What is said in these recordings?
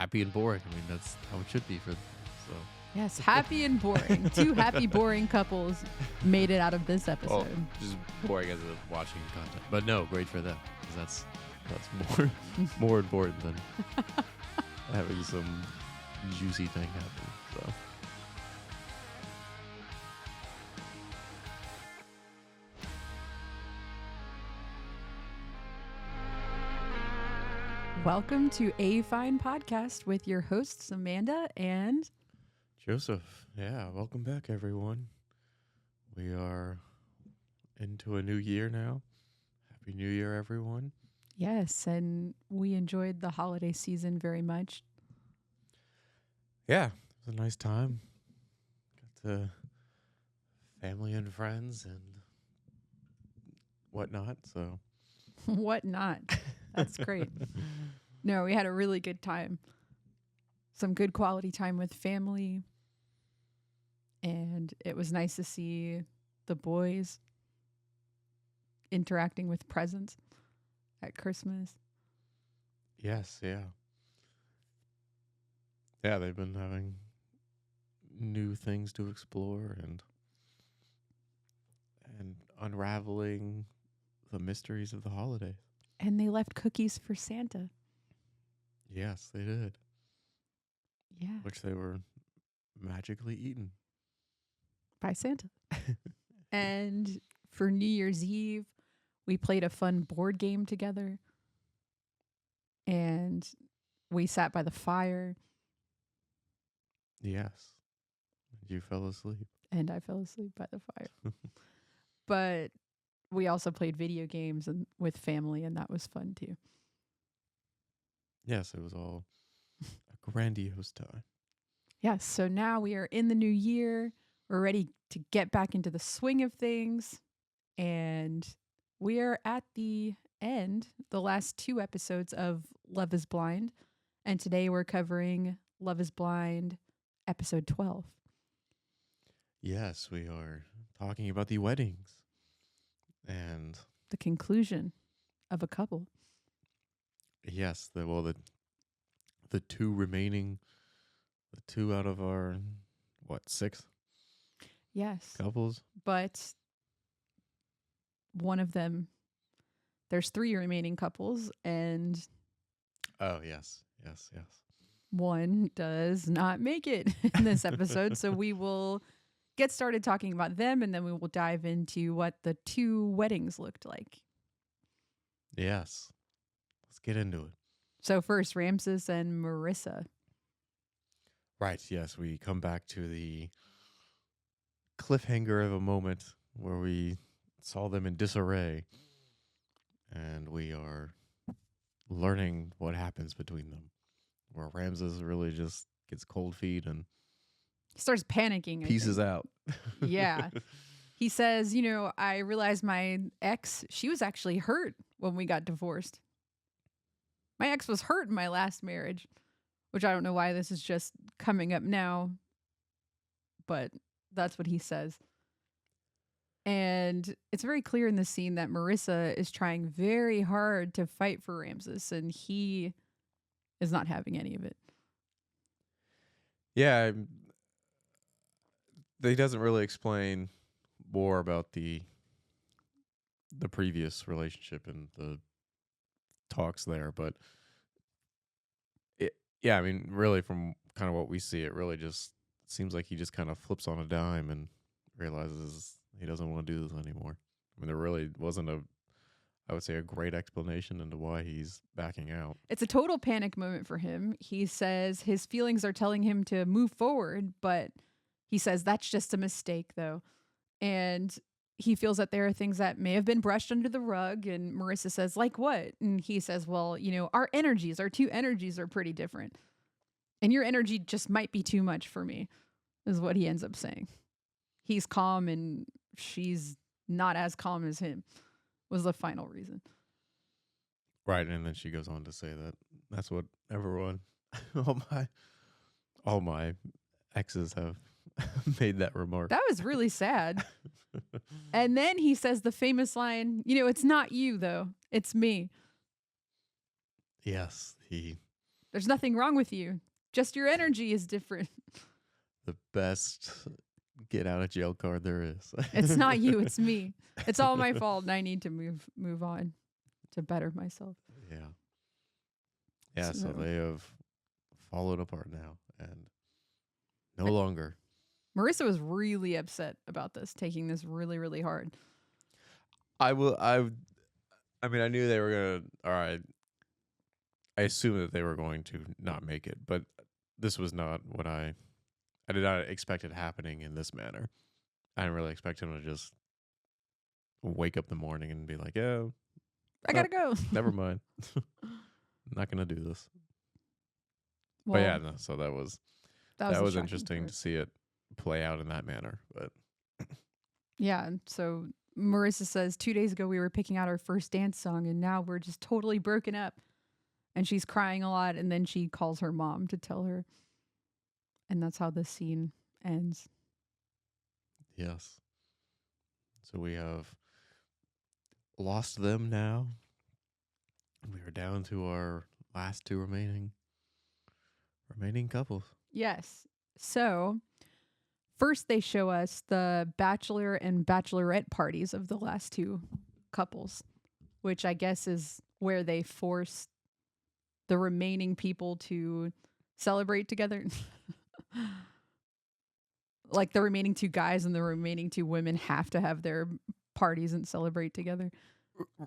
happy and boring. I mean, that's how it should be for them. So. Yes, happy and boring. Two happy, boring couples made it out of this episode. Just boring as a watching content, but no, great for them because that's more more important than having some juicy thing happen. So. Welcome to A Fine Podcast with your hosts, Amanda and Joseph. Yeah, welcome back, everyone. We are into a new year now. Happy New Year, everyone. yes, and we enjoyed the holiday season very much. Yeah, it was a nice time. Got to family and friends and whatnot. So What not? That's great. No, we had a really good time. Some good quality time with family. And it was nice to see the boys interacting with presents at Christmas. yes, yeah. Yeah, they've been having new things to explore and unraveling the mysteries of the holidays. And they left cookies for Santa. Yes, they did. Yeah. Which they were magically eaten. By Santa. And for New Year's Eve, we played a fun board game together. And we sat by the fire. Yes. You fell asleep. And I fell asleep by the fire. But we also played video games and with family, and that was fun too. Yes, it was all a grandiose time. Yes, so now we are in the new year. We're ready to get back into the swing of things. And we are at the end, the last two episodes of Love is Blind. And today we're covering Love is Blind, episode 12. Yes, we are talking about the weddings. And The conclusion of a couple. yes, the two remaining, the two out of our, 6 Yes. couples? But one of them, there's 3 remaining couples, and Oh, yes, yes, yes. one does not make it in this episode. So we will get started talking about them, and then we will dive into what the 2 weddings looked like. Yes. Let's get into it. So first, Ramses and Marissa. Right, yes, we come back to the cliffhanger of a moment where we saw them in disarray, and we are learning what happens between them, where Ramses really just gets cold feet and He starts panicking. I pieces think. out. Yeah. He says, I realized my ex, she was actually hurt when we got divorced. My ex was hurt in my last marriage, which I don't know why this is just coming up now, but that's what he says. And it's very clear in the scene that Marissa is trying very hard to fight for Ramses, and he is not having any of it. Yeah, they doesn't really explain more about the previous relationship and the talks there, but I mean, really from kind of what we see, it really just seems like he just kind of flips on a dime and realizes he doesn't want to do this anymore. I mean, there really wasn't I would say, a great explanation into why he's backing out. It's a total panic moment for him. He says his feelings are telling him to move forward, but he says that's just a mistake, though. And he feels that there are things that may have been brushed under the rug. And Marissa says, like what? And he says, well, our 2 energies are pretty different. And your energy just might be too much for me, is what he ends up saying. He's calm and she's not as calm as him, was the final reason. Right, and then she goes on to say that that's what everyone, all my exes have made that remark. That was really sad. And then he says the famous line, it's not you, though. It's me. Yes, he There's nothing wrong with you. Just your energy is different. The best get out of jail card there is. It's not you, it's me. It's all my fault and I need to move on to better myself. Yeah. Yeah, so So- they have fallen apart now and no longer. Marissa was really upset about this, taking this really, really hard. I mean, I knew they were gonna. All right, I assumed that they were going to not make it, but this was not what I did not expect it happening in this manner. I didn't really expect him to just wake up in the morning and be like, "Yeah, I gotta go. never mind, not gonna do this." Well, But yeah, no. So that was a that was shocking interesting part. to see it play out in that manner. But Yeah. And so Marissa says 2 days ago we were picking out our first dance song and now we're just totally broken up. And she's crying a lot. And then she calls her mom to tell her. And that's how the scene ends. yes, so we have lost them now. We are down to our last two remaining couples. Yes. So first they show us the bachelor and bachelorette parties of the last two couples, which I guess is where they force the remaining people to celebrate together. Like the remaining two guys and the remaining two women have to have their parties and celebrate together.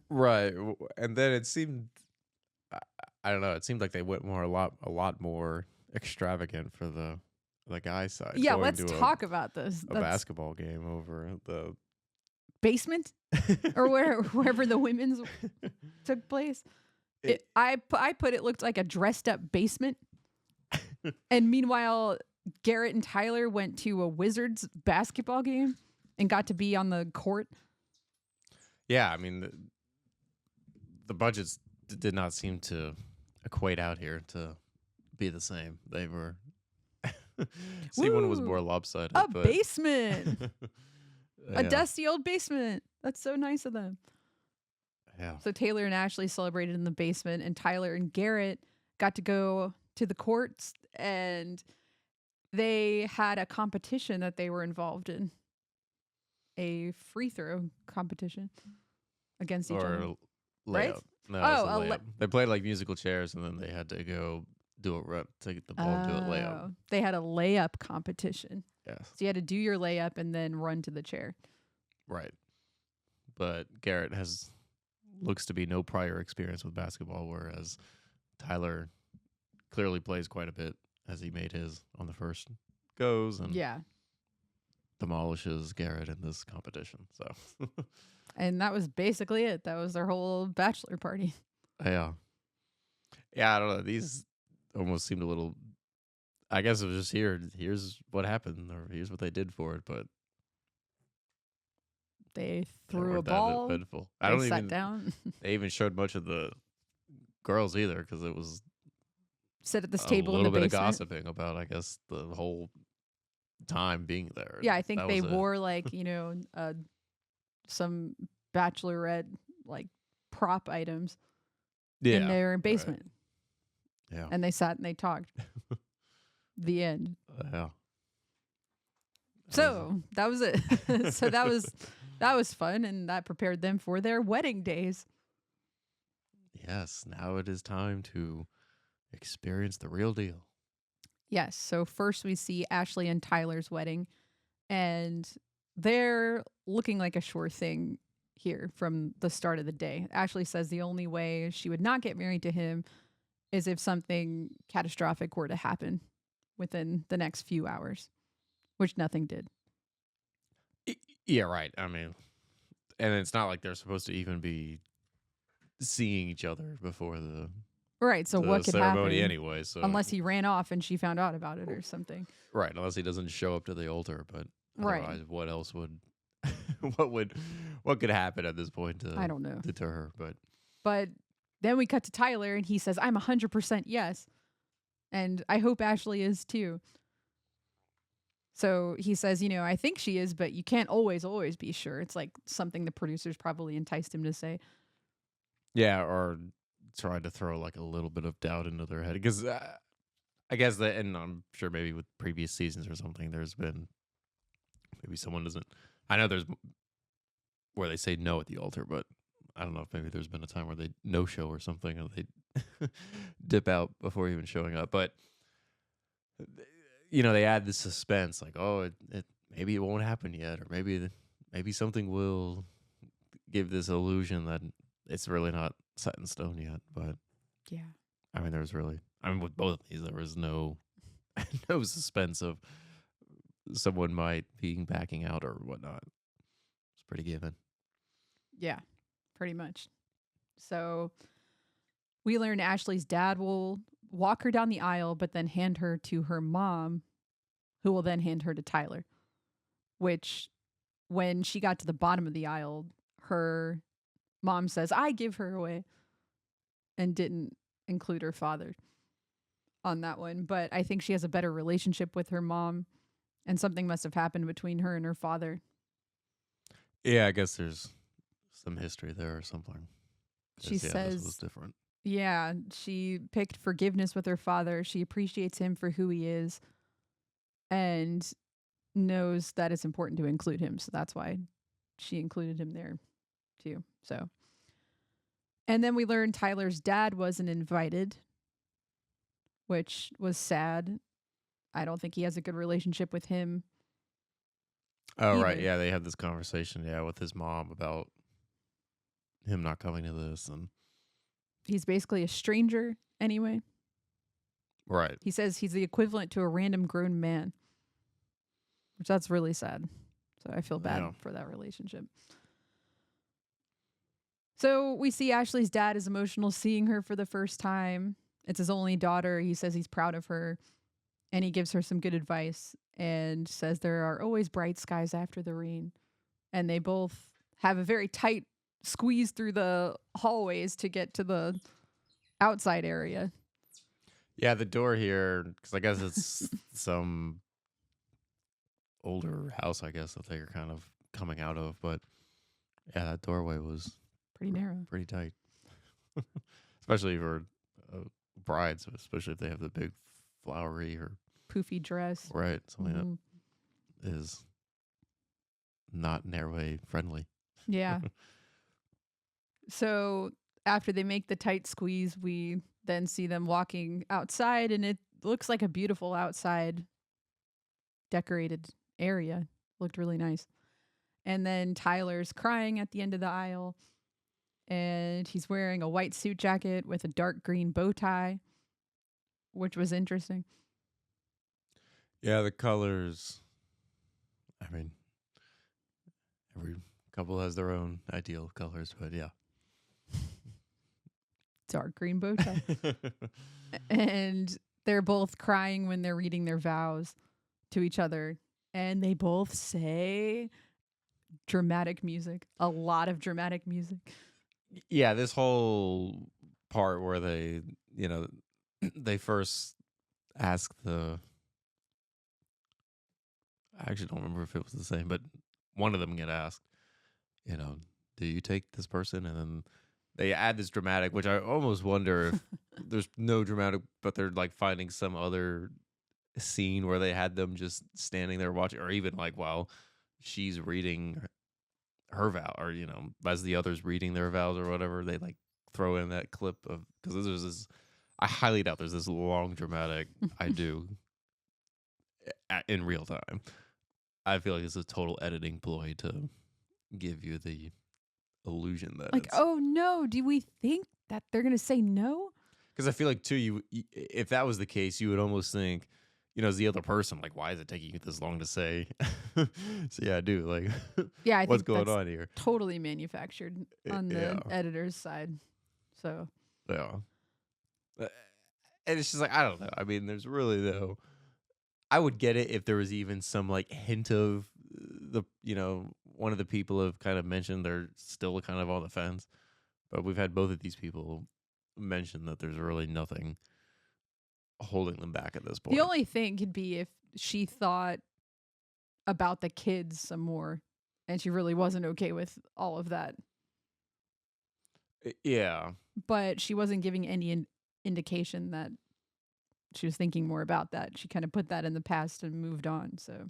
Right, and then it seemed, I don't know, it seemed like they went a lot more extravagant for the guy side. Yeah, going let's to talk about this. a That's basketball game over the basement or wherever the women's took place. I put it looked like a dressed up basement. And meanwhile, Garrett and Tyler went to a Wizards basketball game and got to be on the court. Yeah, I mean the budgets did not seem to equate out here to be the same. They were. See, one was Woo! more lopsided. A but basement. A yeah, dusty old basement. That's so nice of them. yeah. So Taylor and Ashley celebrated in the basement, and Tyler and Garrett got to go to the courts, and they had a competition that they were involved in, a free throw competition against each other. Or Right? layup. No, Oh, it was a a lay- layup. They played like musical chairs, and then they had to go do a rep to get the ball and do a layup. Oh, they had a layup competition. Yes, So you had to do your layup and then run to the chair. right. But Garrett looks to be no prior experience with basketball, whereas Tyler clearly plays quite a bit, as he made his on the first goes and Yeah. demolishes Garrett in this competition. So And that was basically it. That was their whole bachelor party. yeah, I don't know. These almost seemed a little. I guess it was just here's what happened, or here's what they did for it, but They they threw a weren't that ball. eventful. I They don't sat even. down, They even showed much of the girls either, because it was sit at this a table in little the bit of basement. gossiping about, I guess, the whole time being there. Yeah, I think That they was it. wore like, some bachelorette like prop items Yeah, in their right. basement. Yeah, And they sat and they talked. The end. yeah. So that was it. So that was fun, and that prepared them for their wedding days. Yes, now it is time to experience the real deal. Yes. So first we see Ashley and Tyler's wedding, and they're looking like a sure thing here from the start of the day. Ashley says the only way she would not get married to him is if something catastrophic were to happen within the next few hours, which nothing did. Yeah, right. I mean, and it's not like they're supposed to even be seeing each other before the, Right. So the what could ceremony happen? anyway. So Unless he ran off and she found out about it or something. right, unless he doesn't show up to the altar, but Right. otherwise, what else would what could happen at this point to I don't know. deter her? But But then we cut to Tyler and he says, I'm 100% yes. And I hope Ashley is too. So he says, I think she is, but you can't always be sure. It's like something the producers probably enticed him to say. yeah, or tried to throw like a little bit of doubt into their head because I guess that, and I'm sure maybe with previous seasons or something, there's been maybe someone doesn't. I know there's where they say no at the altar, but I don't know if maybe there's been a time where they no show or something, or they dip out before even showing up. But they add the suspense, like, oh, it maybe it won't happen yet, or maybe something will give this illusion that it's really not set in stone yet. But Yeah. I mean, with both of these, there was no no suspense of someone might being backing out or whatnot. It's pretty given. Yeah, pretty much. So we learn Ashley's dad will walk her down the aisle, but then hand her to her mom, who will then hand her to Tyler. Which, when she got to the bottom of the aisle, her mom says, I give her away, and didn't include her father on that one. But I think she has a better relationship with her mom, and something must have happened between her and her father. Yeah, I guess there's some history there or something. She says this was different. Yeah, she picked forgiveness with her father. She appreciates him for who he is and knows that it's important to include him. So that's why she included him there too. So, and then we learned Tyler's dad wasn't invited, which was sad. I don't think he has a good relationship with him. Oh, right. either. Yeah, they had this conversation, with his mom about him not coming to this. And He's basically a stranger anyway. right. He says he's the equivalent to a random grown man, which that's really sad. So I feel bad Yeah. for that relationship. So we see Ashley's dad is emotional seeing her for the first time. It's his only daughter. He says he's proud of her, and he gives her some good advice and says there are always bright skies after the rain. And they both have a very tight squeeze through the hallways to get to the outside area. Yeah, the door here, because I guess it's some older house, I guess, that they're kind of coming out of. But yeah, that doorway was Pretty narrow. pretty tight, especially for brides, especially if they have the big flowery or Poofy dress. right something Mhm. that is not airway friendly. Yeah. So after they make the tight squeeze, we then see them walking outside, and it looks like a beautiful outside decorated area. Looked really nice. And then Tyler's crying at the end of the aisle, and he's wearing a white suit jacket with a dark green bow tie, which was interesting. Yeah, the colors. I mean, every couple has their own ideal colors, but yeah. Dark green bow tie. And they're both crying when they're reading their vows to each other. And they both say dramatic music, a lot of dramatic music. Yeah, this whole part where they, they first ask I actually don't remember if it was the same, but one of them get asked, do you take this person? And then they add this dramatic, which I almost wonder if there's no dramatic, but they're like finding some other scene where they had them just standing there watching, or even like while she's reading her vow, or as the others reading their vows or whatever, they like throw in that clip of, because there's this, I highly doubt there's this long dramatic I do in real time. I feel like it's a total editing ploy to give you the illusion that Like, it's, oh no, do we think that they're going to say no? because I feel like too, if that was the case, you would almost think, as the other person, like, why is it taking you this long to say? So yeah, I do, like, Yeah, I what's think going that's on here? totally manufactured on the Yeah. editor's side. So, Yeah. And it's just like, I don't know. I mean, there's really no, I would get it if there was even some like hint of one of the people have kind of mentioned they're still kind of on the fence. But we've had both of these people mention that there's really nothing holding them back at this point. the only thing could be if she thought about the kids some more and she really wasn't okay with all of that. Yeah. but she wasn't giving any indication that she was thinking more about that. She kind of put that in the past and moved on. So,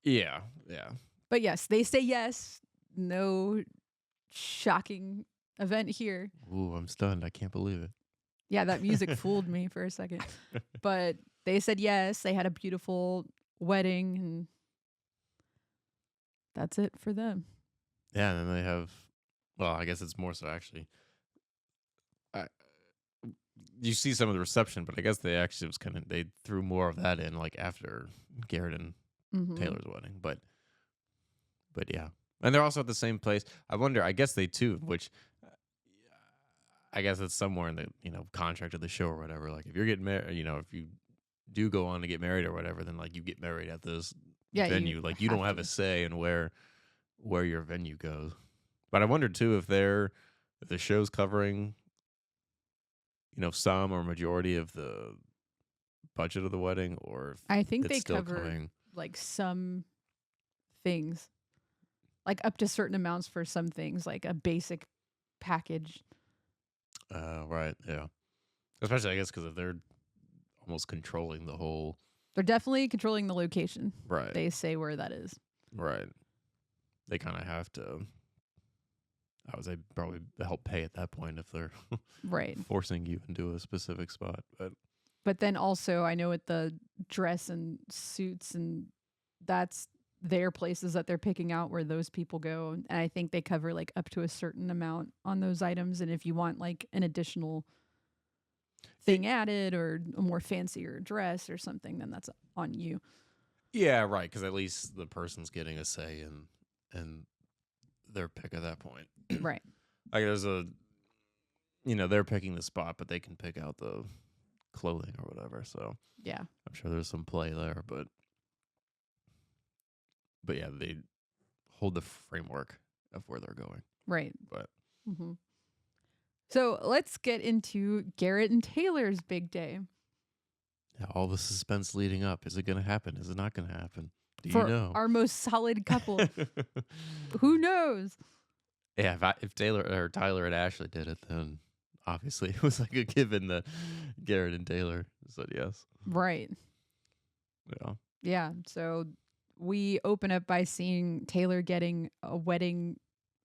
Yeah, yeah. but yes, they say yes. No shocking event here. Ooh, I'm stunned. I can't believe Yeah, that music fooled me for a second. it. But they said yes. They had a beautiful wedding, and that's it for them. Yeah, and then they have. Well, I guess it's more so actually. I, you see some of the reception, but I guess they actually was kind of they threw more of that in like after Garrett and Mm-hmm. Taylor's wedding, but yeah, and they're also at the same place. I wonder. I guess they too, which I guess it's somewhere in the contract of the show or whatever. Like if you're getting married, if you do go on to get married or whatever, then like you get married at this Yeah, venue. Like you don't have a say in where your venue goes. But I wonder too if the show's covering some or majority of the budget of the wedding, or if I think it's they still cover coming. like some things, like up to certain amounts for some things, like a basic package. Right, yeah. Especially I guess because if they're almost controlling the whole. They're definitely controlling the location. Right. They say where that is. Right. They kind of have to. I would say probably help pay at that point if they're Right. forcing you into a specific spot. But then also, I know with the dress and suits, and that's their places that they're picking out where those people go. And I think they cover like up to a certain amount on those items. And if you want like an additional thing added or a more fancier dress or something, then that's on you. Yeah, right. Because at least the person's getting a say in their pick at that point. Right. Like there's they're picking the spot, but they can pick out the clothing or whatever. So Yeah. I'm sure there's some play there, but yeah, they hold the framework of where they're going. Right. But So let's get into Garrett and Taylor's big day. yeah, all the suspense leading up. Is it going to happen? Is it not going to happen? Do For you know? our most solid couple. Who knows? Yeah, if Tyler and Ashley did it, then obviously it was like a given that Garrett and Taylor said yes. Right. Yeah. Yeah. So we open up by seeing Taylor getting a wedding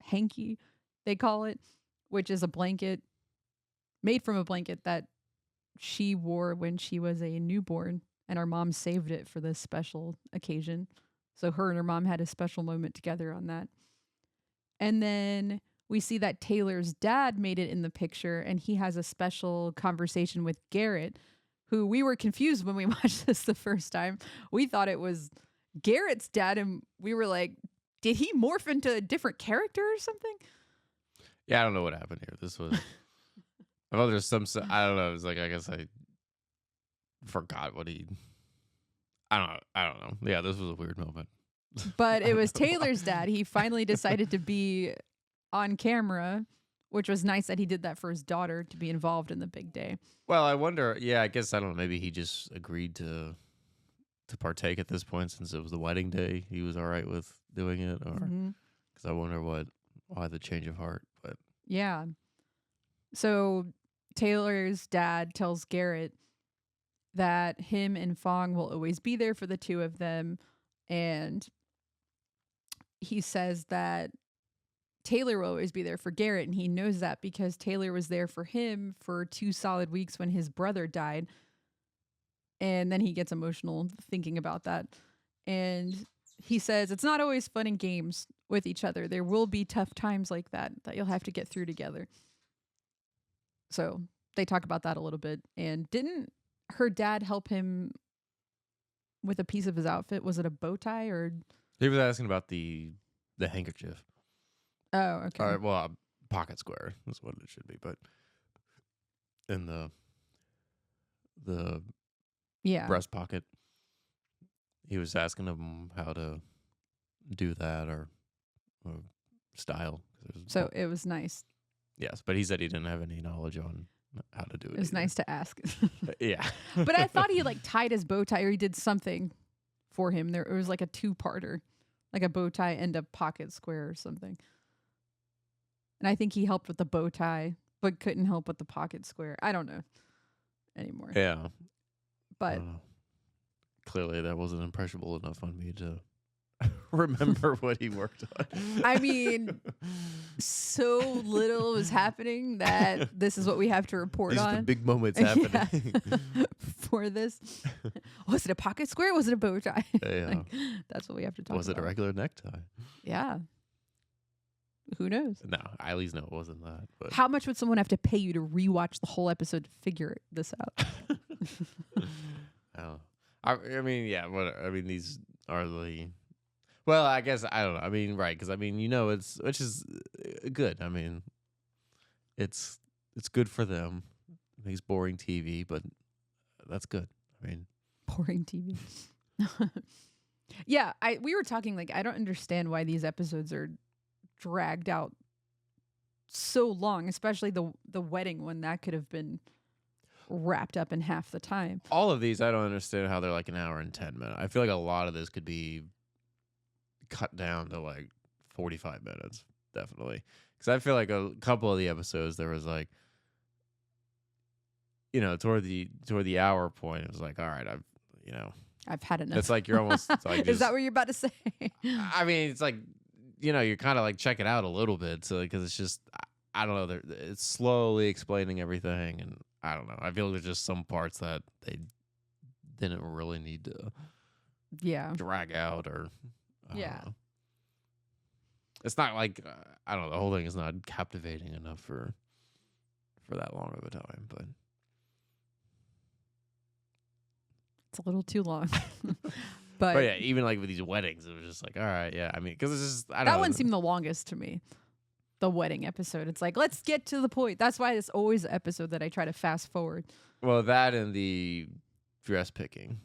hanky, they call it, which is a blanket made from a blanket that she wore when she was a newborn, and our mom saved it for this special occasion. So her and her mom had a special moment together on that. And then we see that Taylor's dad made it in the picture, and he has a special conversation with Garrett, who we were confused when we watched this the first time. We thought it was Garrett's dad, and we were like, did he morph into a different character or something? Yeah, I don't know what happened here. This was. I thought there's some. I don't know. It was like I guess I forgot what he. I don't know. Yeah, this was a weird moment. But it was Taylor's dad. He finally decided to be on camera, which was nice that he did that for his daughter to be involved in the big day. Well, I wonder. Yeah, I guess I don't know. Maybe he just agreed to partake at this point since it was the wedding day. He was all right with doing it, or because I wonder why the change of heart. But yeah, so Taylor's dad tells Garrett that him and Fong will always be there for the two of them, and he says that Taylor will always be there for Garrett, and he knows that because Taylor was there for him for 2 solid weeks when his brother died. And then he gets emotional thinking about that. And he says, it's not always fun and games with each other. There will be tough times like that you'll have to get through together. So they talk about that a little bit. And didn't her dad help him with a piece of his outfit? Was it a bow tie or? he was asking about the handkerchief. Oh, okay. All right, well, a pocket square is what it should be, but in the breast pocket, he was asking him how to do that or style. So it was nice. Yes, but he said he didn't have any knowledge on how to do it. It was nice to ask. Yeah. But I thought he like tied his bow tie or he did something for him. It was like a 2-parter, like a bow tie and a pocket square or something. And I think he helped with the bow tie but couldn't help but the pocket square. I don't know anymore. Yeah. But Clearly that wasn't impressionable enough on me to remember what he worked on. I mean, so little was happening that this is what we have to report These are the on big moments happening. for this. Was it a pocket square? Was it a bow tie? Yeah. Like, that's what we have to talk Was about. it a regular necktie? Yeah. Who knows? No, I at least know it wasn't that. But How much would someone have to pay you to rewatch the whole episode to figure this out? I mean, yeah. What I mean, these are the. Well, I guess I don't know. I mean, right? Because I mean, it's which is good. I mean, it's good for them. It makes boring TV, but that's good. I mean, Boring TV. Yeah, we were talking like I don't understand why these episodes are dragged out so long, especially the wedding one that could have been wrapped up in half the time. all of these, I don't understand how they're like an hour and 10 minutes. I feel like a lot of this could be cut down to like 45 minutes, definitely. Because I feel like a couple of the episodes there was like, toward the hour point, it was like, all right, I've had enough. it's like you're almost like Is that what you're about to say? I mean, it's like, you're kind of like check it out a little bit, so because it's just, I don't know, it's slowly explaining everything, and I don't know. I feel there's just some parts that they didn't really need to Yeah. drag out, or I don't Yeah. know. It's not like I don't know. The whole thing is not captivating enough for that long of a time, but It's a little too long. but yeah, even like with these weddings, it was just like, all right, yeah. I mean, because it's just I don't that know. one seemed the longest to me. The wedding episode. It's like, let's get to the point. That's why it's always an episode that I try to fast forward. Well, that and the dress picking.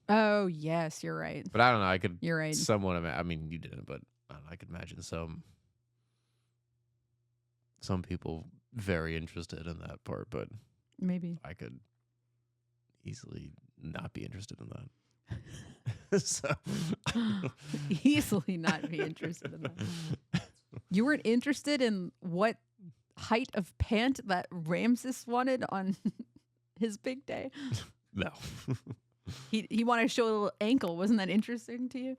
Oh, yes, you're right. But I don't know. I could You're right. somewhat. I mean, you didn't, but I don't know, I could imagine some people very interested in that part, but Maybe. I could easily not be interested in that. So Easily not be interested in that. You weren't interested in what height of pant that Ramses wanted on his big day? no, He wanted to show a little ankle. Wasn't that interesting to you?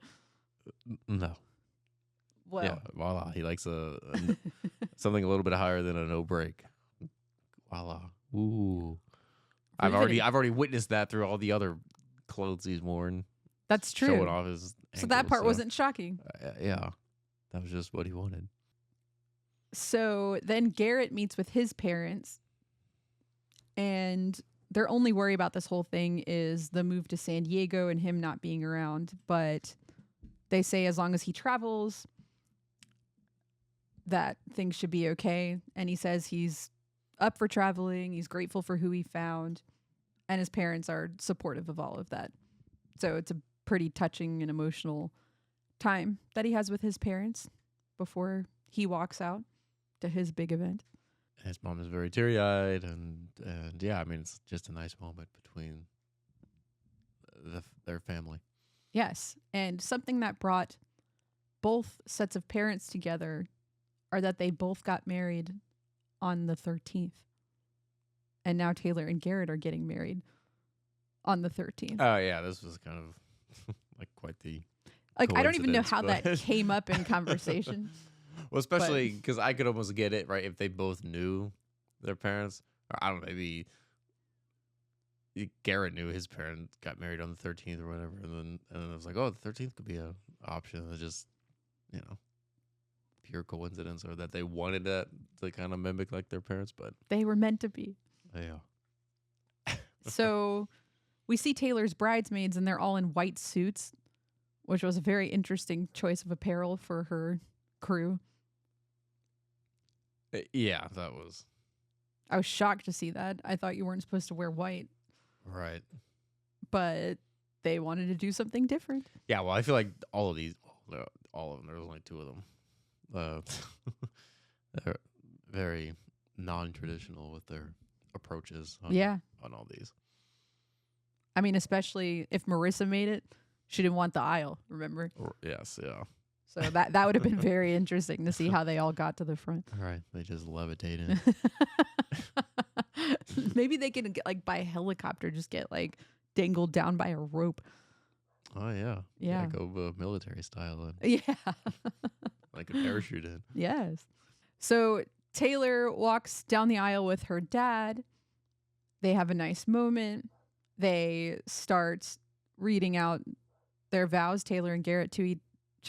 no. Well, Yeah, voila. He likes something a little bit higher than a no break. Voila. Ooh. I've already witnessed that through all the other clothes he's worn. that's true. Showing off his So that ankles, part wasn't shocking. yeah. That was just what he wanted. So then Garrett meets with his parents, and their only worry about this whole thing is the move to San Diego and him not being around. But they say as long as he travels, that things should be okay. And he says he's up for traveling. He's grateful for who he found. And his parents are supportive of all of that. So it's a pretty touching and emotional time that he has with his parents before he walks out to his big event. His mom is very teary-eyed, and yeah, I mean, it's just a nice moment between their family. Yes. And something that brought both sets of parents together are that they both got married on the 13th. And now Taylor and Garrett are getting married on the 13th. Oh yeah, this was kind of like quite the Like, I don't even know how coincidence, that but- came up in conversation. Well, especially because I could almost get it, right, if they both knew their parents. Or I don't know, maybe Garrett knew his parents got married on the 13th or whatever, and then I was like, oh, the 13th could be an option. It's just, pure coincidence, or that they wanted that to kind of mimic like their parents, but They were meant to be. yeah. So we see Taylor's bridesmaids, and they're all in white suits, which was a very interesting choice of apparel for her crew. Yeah, that was I was shocked to see that. I thought you weren't supposed to wear white, right. but they wanted to do something different. Yeah, well, I feel like all of them, there was only two of them. They're very non-traditional with their approaches on all these. I mean, especially if Marissa made it, she didn't want the aisle, remember? Yes, yeah. So that would have been very interesting to see how they all got to the front. All right, they just levitate in. Maybe they can get like by helicopter, just get like dangled down by a rope. Oh yeah, Yeah. go military style and Yeah. like a parachute in. Yes. So Taylor walks down the aisle with her dad. They have a nice moment. They start reading out their vows, Taylor and Garrett, to each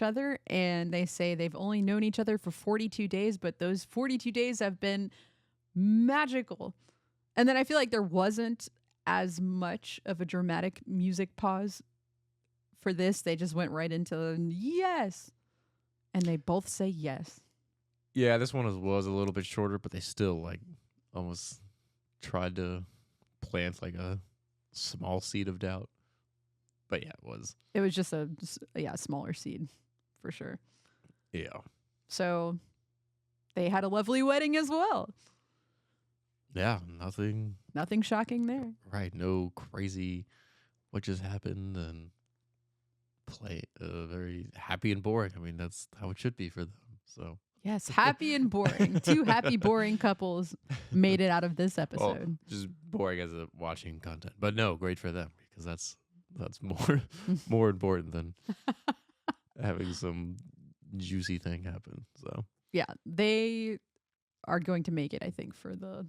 other. And they say they've only known each other for 42 days, but those 42 days have been magical. And then I feel like there wasn't as much of a dramatic music pause for this. They just went right into yes. And they both say yes. Yeah, this one was a little bit shorter, but they still like almost tried to plant like a small seed of doubt. But yeah, it was. It was just a smaller seed for sure. Yeah. So they had a lovely wedding as well. Yeah, nothing. Nothing shocking there. Right, no crazy what just happened, and play very happy and boring. I mean, that's how it should be for them. So Yes, happy and boring. Two happy, boring couples made it out of this well, episode. just boring as a watching content, but no, great for them because that's more more important than having some juicy thing happen. So Yeah, they are going to make it, I think, for the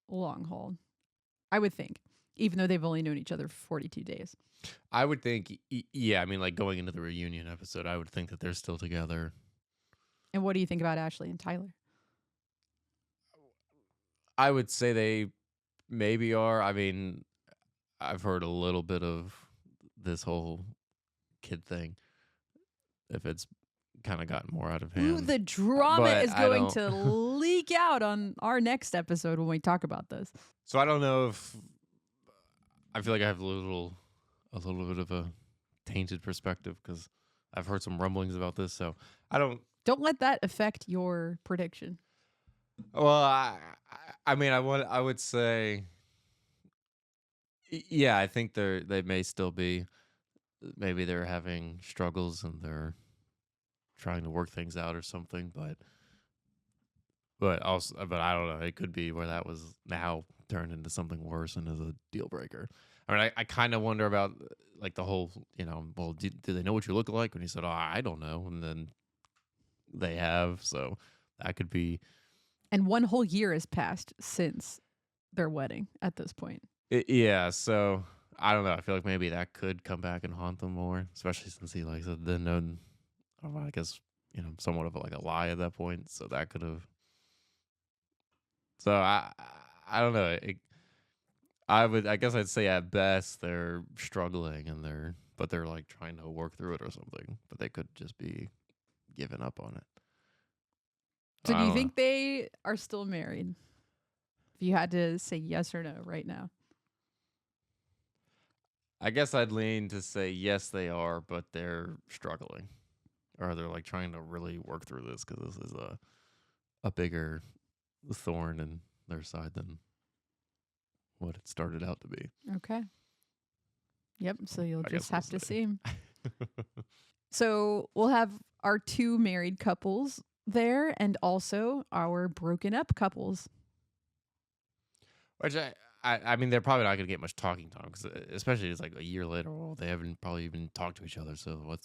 long haul. I would think, even though they've only known each other for 42 days. I would think, yeah, I mean, like going into the reunion episode, I would think that they're still together. And what do you think about Ashley and Tyler? I would say they maybe are. I mean, I've heard a little bit of this whole kid thing. If it's kind of gotten more out of hand. Ooh, the drama But is I going don't- to leak out on our next episode when we talk about this. So I don't know if I feel like I have a little bit of a tainted perspective because I've heard some rumblings about this. So I don't. Don't let that affect your prediction. Well, I mean, I would say, yeah, I think they may still be. Maybe they're having struggles and they're trying to work things out or something. But I don't know. It could be where that was now turned into something worse and is a deal breaker. I mean, I kind of wonder about like the whole, well, do they know what you look like? When he said, "Oh, I don't know," and then they have, so that could be. And one whole year has passed since their wedding at this point. Yeah, so I don't know. I feel like maybe that could come back and haunt them more, especially since he like said then known. I guess somewhat of like a lie at that point, so that could have. So I don't know. I guess I'd say at best they're struggling and they're like trying to work through it or something, but they could just be giving up on it. So do I you don't think they are still married? If you had to say yes or no right now. I guess I'd lean to say yes, they are, but they're struggling, or they're like trying to really work through this because this is a bigger thorn in their side than what it started out to be. Okay. Yep. So you'll I just guess we'll have to see. see. So we'll have our two married couples there and also our broken up couples. Which I mean, they're probably not going to get much talking time because especially it's like a year later. Well, they haven't probably even talked to each other. So what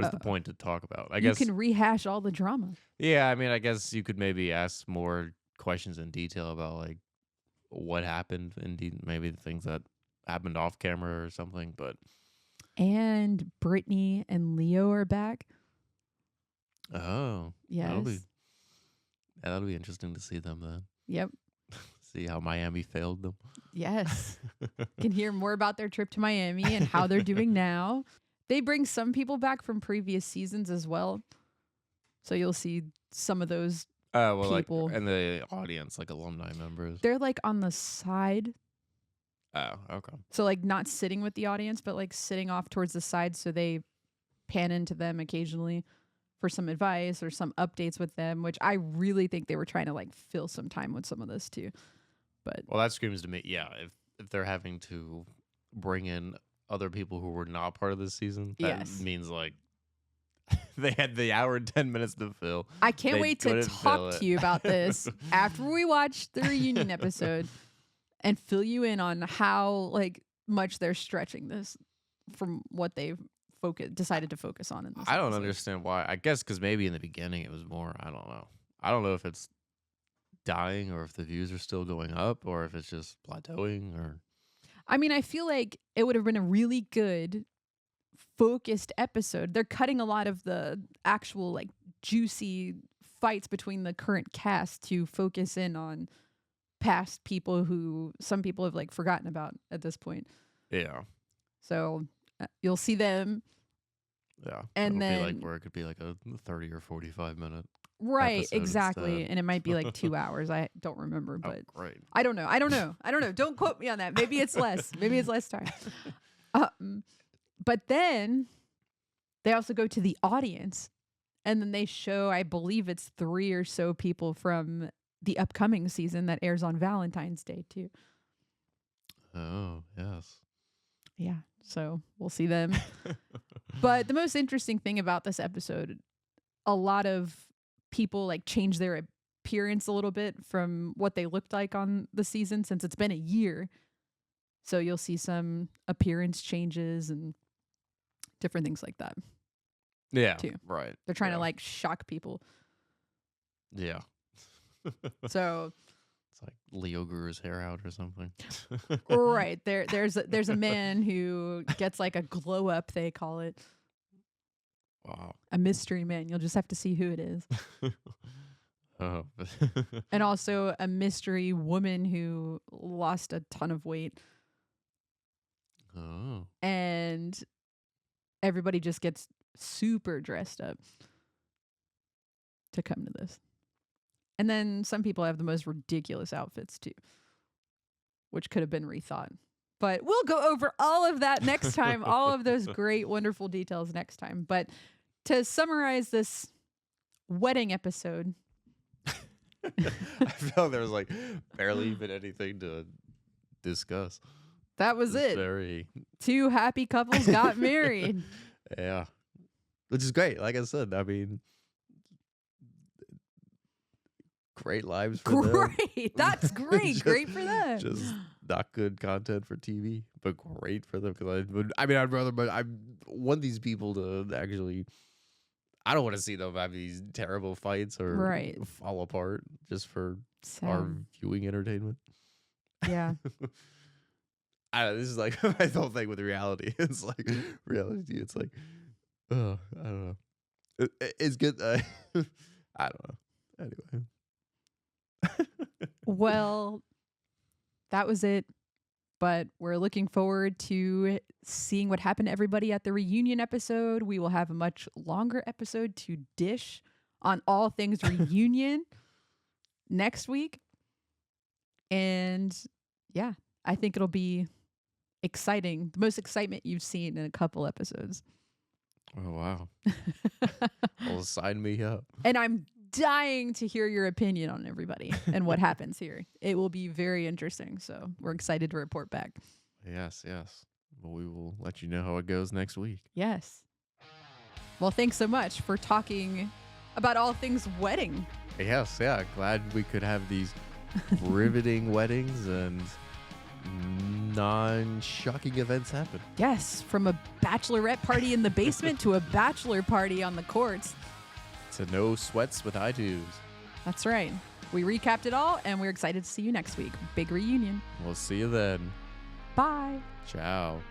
is the point to talk about? I guess you can rehash all the drama. Yeah, I mean, I guess you could maybe ask more questions in detail about like what happened, indeed, maybe the things that happened off camera or something. But And Brittany and Leo are back. oh, Yes. that'll be interesting to see them then. Yep. See how Miami failed them. Yes. Can hear more about their trip to Miami and how they're doing now. They bring some people back from previous seasons as well. So you'll see some of those. Well, People. like in the audience, like alumni members. They're like on the side. Oh, okay. So like not sitting with the audience, but like sitting off towards the side. So they pan into them occasionally for some advice or some updates with them, which I really think they were trying to like fill some time with some of this too. But Well, that screams to me, yeah. If they're having to bring in other people who were not part of this season, that Yes. means like They had the hour and 10 minutes to fill. I can't They wait to couldn't fill talk it. to you about this after we watch the reunion episode and fill you in on how much they're stretching this from what they've decided to focus on in this I don't episode. understand why. I guess because maybe in the beginning it was more. I don't know. I don't know if it's dying or if the views are still going up or if it's just plateauing or. I mean, I feel like it would have been a really good focused episode. They're cutting a lot of the actual juicy fights between the current cast to focus in on past people who some people have forgotten about at this point. Yeah. So you'll see them. Yeah. And It'll be then- like where it could be like a 30 or 45 minute. Right, Episode exactly. instead. And it might be 2 hours. I don't remember, but Oh, great. I don't know. Don't quote me on that. Maybe it's less. Maybe it's less time. But then they also go to the audience and then they show, I believe it's 3 or so people from the upcoming season that airs on Valentine's Day too. Oh, yes. Yeah. So we'll see them. But the most interesting thing about this episode, a lot of people change their appearance a little bit from what they looked like on the season since it's been a year. So you'll see some appearance changes and different things like that. Yeah. Too. Right. They're trying yeah. to shock people. Yeah. So It's like Leo grew his hair out or something. right there's a man who gets a glow up, they call it. Wow. A mystery man. You'll just have to see who it is. Oh. And also a mystery woman who lost a ton of weight. Oh. And everybody just gets super dressed up to come to this. And then some people have the most ridiculous outfits too, which could have been rethought. But we'll go over all of that next time, all of those great, wonderful details next time. But to summarize this wedding episode, I feel there was barely even anything to discuss. that was It's it. Very. 2 happy couples got married. Yeah. Which is great. Like I said, I mean, great lives for them. Great. That's great. Just- Great for them. Just not good content for TV, but great for them because I'd rather, but I want these people to actually. I don't want to see them have these terrible fights or Right. fall apart just for our Sad. viewing entertainment. Yeah. This is my whole thing with reality. It's reality. It's I don't know. It's good. I don't know. Anyway. Well, that was it. But we're looking forward to seeing what happened to everybody at the reunion episode. We will have a much longer episode to dish on all things reunion next week. And yeah, I think it'll be exciting. The most excitement you've seen in a couple episodes. Oh wow. Well, sign me up. And I'm dying to hear your opinion on everybody and what happens here. It will be very interesting. So we're excited to report back. Yes, yes. Well, we will let you know how it goes next week. Yes. Well, thanks so much for talking about all things wedding. Yes, yeah. Glad we could have these riveting weddings and non-shocking events happen. Yes, from a bachelorette party in the basement to a bachelor party on the courts. To no sweats with I-2s. That's right. We recapped it all, and we're excited to see you next week. Big reunion. We'll see you then. Bye. Ciao.